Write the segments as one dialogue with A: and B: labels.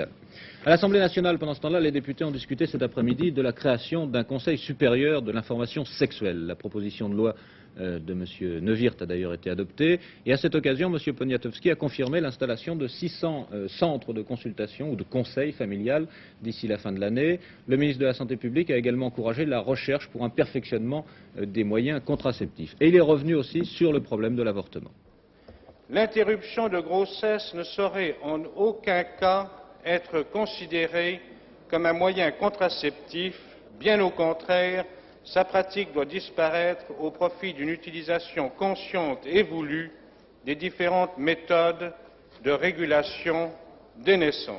A: l'hôpital. À l'Assemblée nationale, pendant ce temps-là, les députés ont discuté cet après-midi de la création d'un Conseil supérieur de l'information sexuelle. La proposition de loi de M. Neuwirth a d'ailleurs été adoptée. Et à cette occasion, M. Poniatowski a confirmé l'installation de 600 centres de consultation ou de conseil familial d'ici la fin de l'année. Le ministre de la Santé publique a également encouragé la recherche pour un perfectionnement des moyens contraceptifs. Et il est revenu aussi sur le problème de l'avortement.
B: L'interruption de grossesse ne saurait en aucun cas être considérée comme un moyen contraceptif. Bien au contraire, sa pratique doit disparaître au profit d'une utilisation consciente et voulue des différentes méthodes de régulation des naissances.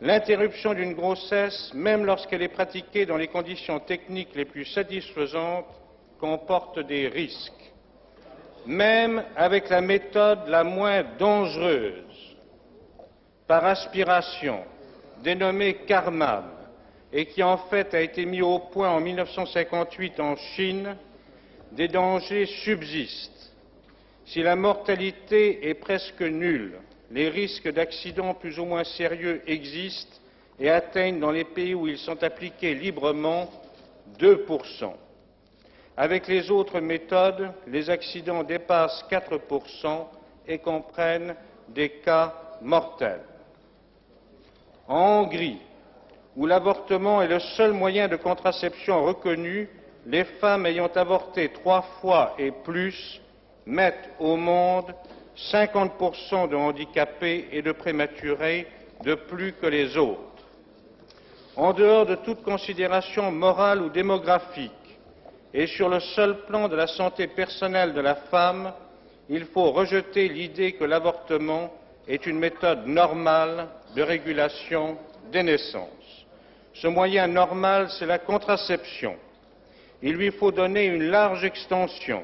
B: L'interruption d'une grossesse, même lorsqu'elle est pratiquée dans les conditions techniques les plus satisfaisantes, comporte des risques. Même avec la méthode la moins dangereuse, par aspiration, dénommée Karman, et qui en fait a été mis au point en 1958 en Chine, des dangers subsistent. Si la mortalité est presque nulle, les risques d'accidents plus ou moins sérieux existent et atteignent dans les pays où ils sont appliqués librement 2%. Avec les autres méthodes, les accidents dépassent 4% et comprennent des cas mortels. En Hongrie, où l'avortement est le seul moyen de contraception reconnu, les femmes ayant avorté 3 fois et plus mettent au monde 50% de handicapés et de prématurés de plus que les autres. En dehors de toute considération morale ou démographique, et sur le seul plan de la santé personnelle de la femme, il faut rejeter l'idée que l'avortement est une méthode normale de régulation des naissances. Ce moyen normal, c'est la contraception. Il lui faut donner une large extension.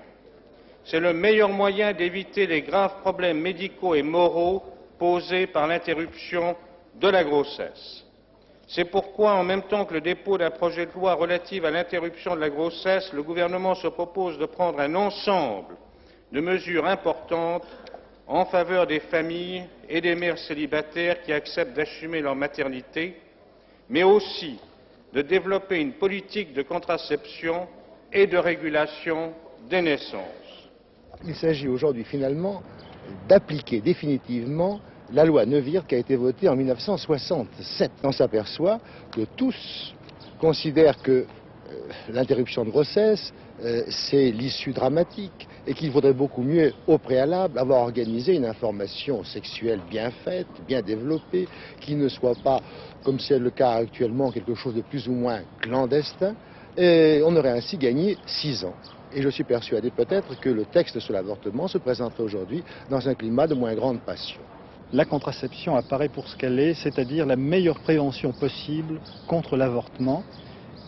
B: C'est le meilleur moyen d'éviter les graves problèmes médicaux et moraux posés par l'interruption de la grossesse. C'est pourquoi, en même temps que le dépôt d'un projet de loi relatif à l'interruption de la grossesse, le gouvernement se propose de prendre un ensemble de mesures importantes en faveur des familles et des mères célibataires qui acceptent d'assumer leur maternité, mais aussi de développer une politique de contraception et de régulation des naissances.
C: Il s'agit aujourd'hui finalement d'appliquer définitivement la loi Neuwirth qui a été votée en 1967. On s'aperçoit que tous considèrent que l'interruption de grossesse, c'est l'issue dramatique et qu'il vaudrait beaucoup mieux, au préalable, avoir organisé une information sexuelle bien faite, bien développée, qui ne soit pas, comme c'est le cas actuellement, quelque chose de plus ou moins clandestin, et on aurait ainsi gagné 6 ans. Et je suis persuadé peut-être que le texte sur l'avortement se présenterait aujourd'hui dans un climat de moins grande passion.
D: La contraception apparaît pour ce qu'elle est, c'est-à-dire la meilleure prévention possible contre l'avortement.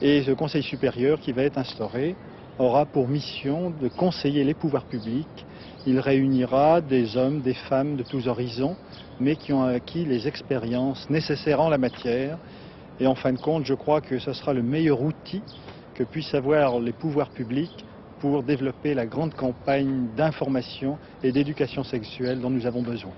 D: Et ce Conseil supérieur qui va être instauré aura pour mission de conseiller les pouvoirs publics. Il réunira des hommes, des femmes de tous horizons, mais qui ont acquis les expériences nécessaires en la matière. Et en fin de compte, je crois que ce sera le meilleur outil que puissent avoir les pouvoirs publics pour développer la grande campagne d'information et d'éducation sexuelle dont nous avons besoin.